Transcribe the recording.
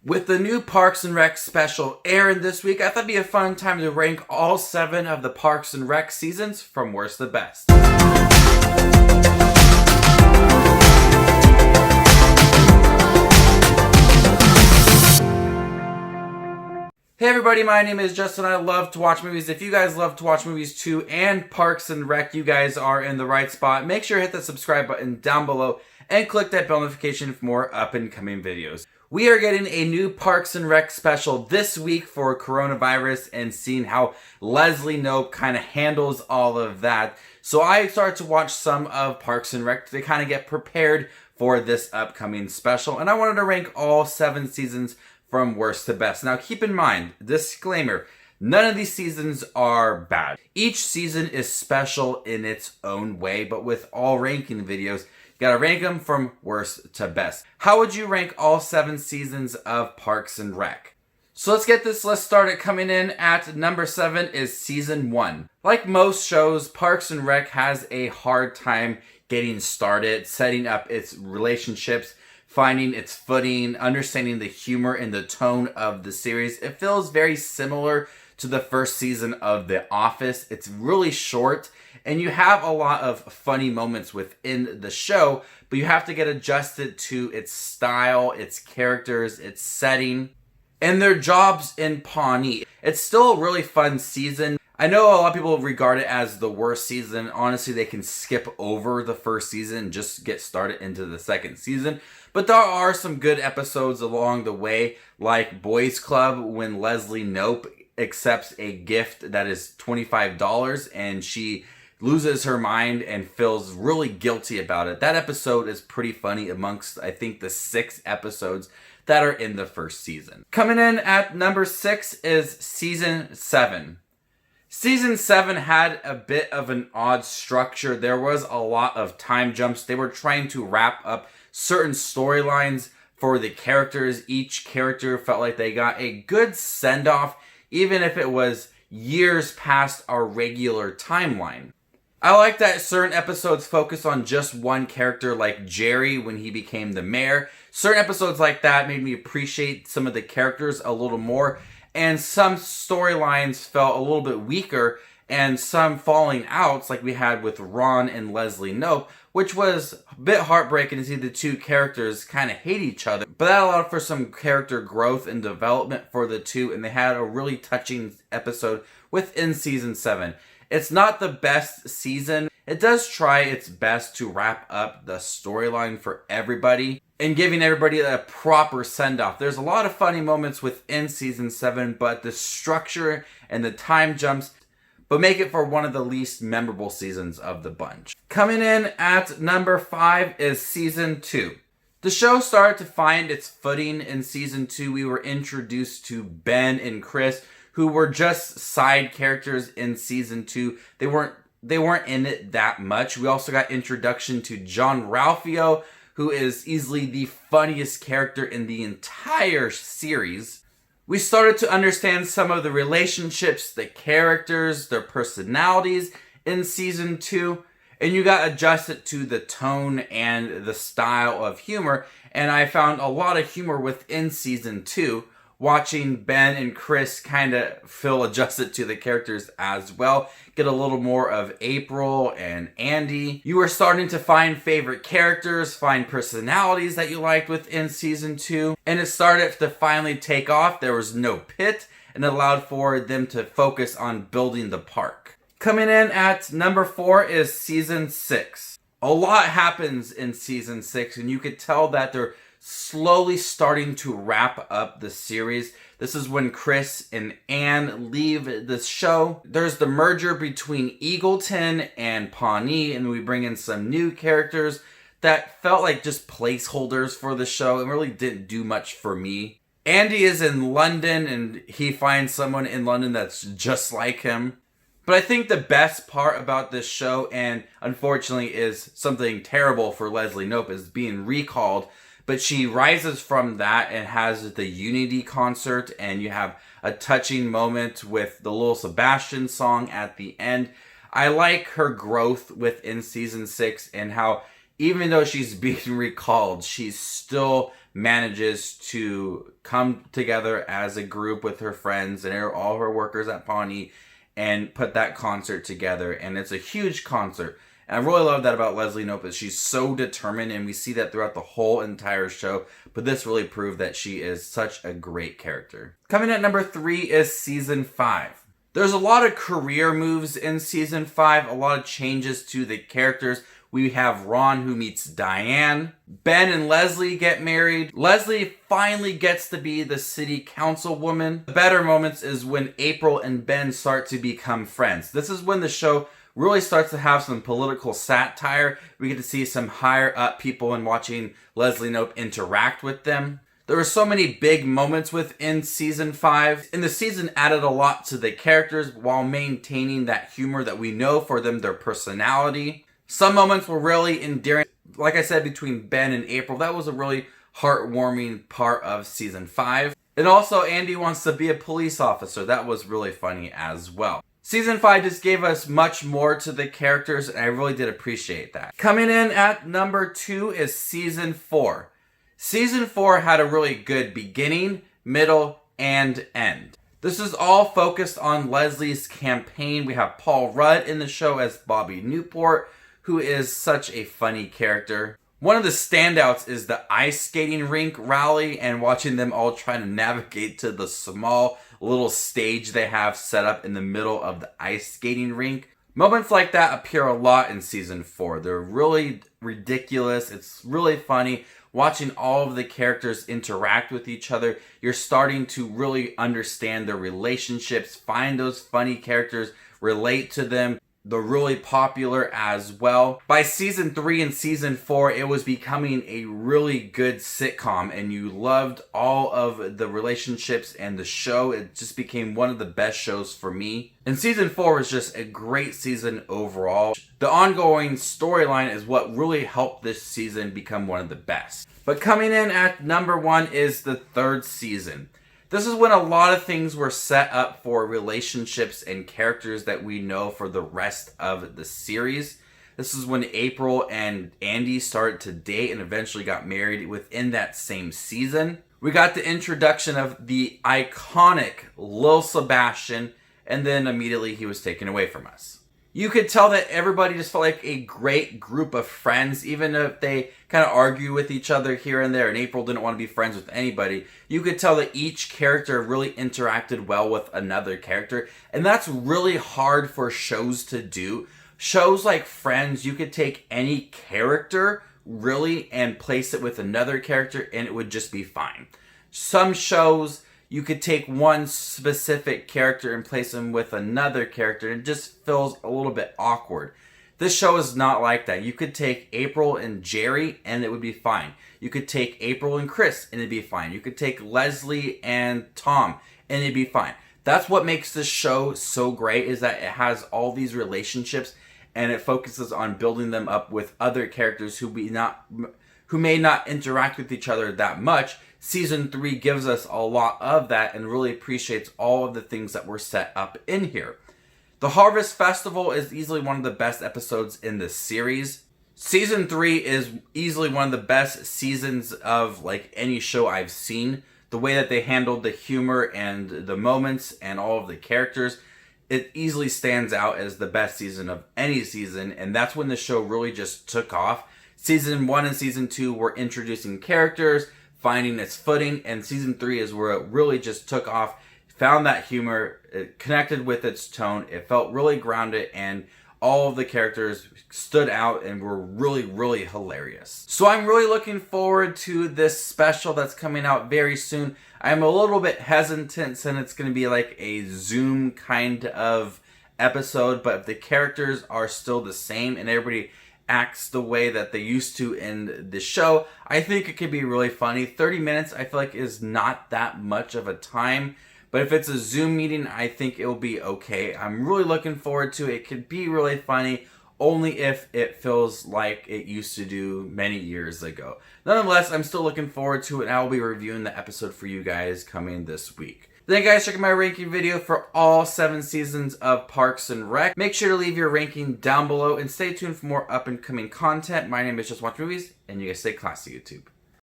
With the new Parks and Rec special airing this week, I thought it'd be a fun time to rank all 7 of the Parks and Rec seasons from worst to best. Hey everybody, my name is Justin. I love to watch movies. If you guys love to watch movies too and Parks and Rec, you guys are in the right spot. Make sure to hit the subscribe button down below and click that bell notification for more up and coming videos. We are getting a new Parks and Rec special this week for coronavirus and seeing how Leslie Knope kind of handles all of that. So I started to watch some of Parks and Rec to kind of get prepared for this upcoming special. And I wanted to rank all 7 seasons from worst to best. Now keep in mind, disclaimer, none of these seasons are bad. Each season is special in its own way, but with all ranking videos, you gotta rank them from worst to best. How would you rank all 7 seasons of Parks and Rec? So let's get this list started. Coming in at number 7 is season 1. Like most shows, Parks and Rec has a hard time getting started, setting up its relationships, finding its footing, understanding the humor and the tone of the series. It feels very similar to the first season of The Office. It's really short, and you have a lot of funny moments within the show, but you have to get adjusted to its style, its characters, its setting, and their jobs in Pawnee. It's still a really fun season. I know a lot of people regard it as the worst season. Honestly, they can skip over the first season and just get started into the second season. But there are some good episodes along the way, like Boys Club, when Leslie Knope accepts a gift that is $25 and she loses her mind and feels really guilty about it. That episode is pretty funny amongst, I think, the 6 episodes that are in the first season. Coming in at number 6 is season 7. Season 7 had a bit of an odd structure. There was a lot of time jumps. They were trying to wrap up certain storylines for the characters. Each character felt like they got a good send-off, even if it was years past our regular timeline. I like that certain episodes focus on just one character, like Jerry when he became the mayor. Certain episodes like that made me appreciate some of the characters a little more, and some storylines felt a little bit weaker, and some falling outs like we had with Ron and Leslie Knope, which was a bit heartbreaking to see the 2 characters kind of hate each other. But that allowed for some character growth and development for the 2, and they had a really touching episode within season 7. It's not the best season. It does try its best to wrap up the storyline for everybody and giving everybody a proper send-off. There's a lot of funny moments within season 7, but the structure and the time jumps but make it for one of the least memorable seasons of the bunch. Coming in at number 5 is season 2. The show started to find its footing in season 2. We were introduced to Ben and Chris, who were just side characters in season 2. They weren't in it that much. We also got introduction to John Ralphio, who is easily the funniest character in the entire series. We started to understand some of the relationships, the characters, their personalities in season 2, and you got adjusted to the tone and the style of humor, and I found a lot of humor within season 2. Watching Ben and Chris kind of feel adjusted to the characters as well. Get a little more of April and Andy. You were starting to find favorite characters, find personalities that you liked within season 2. And it started to finally take off. There was no pit, and it allowed for them to focus on building the park. Coming in at number 4 is season 6. A lot happens in season 6, and you could tell that they're slowly starting to wrap up the series. This is when Chris and Ann leave the show. There's the merger between Eagleton and Pawnee, and we bring in some new characters that felt like just placeholders for the show and really didn't do much for me. Andy is in London, and he finds someone in London that's just like him. But I think the best part about this show, and unfortunately is something terrible for Leslie Knope, is being recalled. But she rises from that and has the Unity concert, and you have a touching moment with the Little Sebastian song at the end. I like her growth within season 6 and how even though she's being recalled, she's still manages to come together as a group with her friends and all her workers at Pawnee and put that concert together. And it's a huge concert. And I really love that about Leslie Knope, is she's so determined, and we see that throughout the whole entire show. But this really proved that she is such a great character. Coming at number 3 is Season 5. There's a lot of career moves in Season 5, a lot of changes to the characters. We have Ron, who meets Diane. Ben and Leslie get married. Leslie finally gets to be the city councilwoman. The better moments is when April and Ben start to become friends. This is when the show really starts to have some political satire. We get to see some higher up people and watching Leslie Knope interact with them. There were so many big moments within Season 5. And the season added a lot to the characters while maintaining that humor that we know for them, their personality. Some moments were really endearing. Like I said, between Ben and April, that was a really heartwarming part of Season 5. And also, Andy wants to be a police officer. That was really funny as well. Season 5 just gave us much more to the characters, and I really did appreciate that. Coming in at number 2 is Season 4. Season 4 had a really good beginning, middle, and end. This is all focused on Leslie's campaign. We have Paul Rudd in the show as Bobby Newport, who is such a funny character. One of the standouts is the ice skating rink rally and watching them all try to navigate to the small little stage they have set up in the middle of the ice skating rink. Moments like that appear a lot in Season 4. They're really ridiculous. It's really funny. Watching all of the characters interact with each other, you're starting to really understand their relationships, find those funny characters, relate to them. They're really popular as well. By Season 3 and Season 4, it was becoming a really good sitcom, and you loved all of the relationships and the show. It just became one of the best shows for me. And Season 4 was just a great season overall. The ongoing storyline is what really helped this season become one of the best. But coming in at number 1 is the 3rd season. This is when a lot of things were set up for relationships and characters that we know for the rest of the series. This is when April and Andy started to date and eventually got married within that same season. We got the introduction of the iconic Lil Sebastian, and then immediately he was taken away from us. You could tell that everybody just felt like a great group of friends, even if they kind of argue with each other here and there, and April didn't want to be friends with anybody. You could tell that each character really interacted well with another character, and that's really hard for shows to do. Shows like Friends, you could take any character, really, and place it with another character, and it would just be fine. Some shows, you could take one specific character and place them with another character, and it just feels a little bit awkward. This show is not like that. You could take April and Jerry and it would be fine. You could take April and Chris and it'd be fine. You could take Leslie and Tom and it'd be fine. That's what makes this show so great, is that it has all these relationships and it focuses on building them up with other characters who may not interact with each other that much. Season 3 gives us a lot of that and really appreciates all of the things that were set up in here. The Harvest Festival is easily one of the best episodes in the series. Season 3 is easily one of the best seasons of like any show I've seen. The way that they handled the humor and the moments and all of the characters, it easily stands out as the best season of any season, and that's when the show really just took off. Season 1 and Season 2 were introducing characters, finding its footing, and Season 3 is where it really just took off, found that humor, it connected with its tone, it felt really grounded, and all of the characters stood out and were really, really hilarious. So I'm really looking forward to this special that's coming out very soon. I'm a little bit hesitant since it's going to be like a Zoom kind of episode, but if the characters are still the same and everybody acts the way that they used to in the show, I think it could be really funny. 30 minutes I feel like is not that much of a time, but if it's a Zoom meeting, I think it'll be okay. I'm really looking forward to it. It could be really funny, only if it feels like it used to do many years ago. Nonetheless, I'm still looking forward to it, and I will be reviewing the episode for you guys coming this week. Thank you guys for checking my ranking video for all 7 seasons of Parks and Rec. Make sure to leave your ranking down below and stay tuned for more up and coming content. My name is Just Watch Movies, and you guys stay classy, YouTube.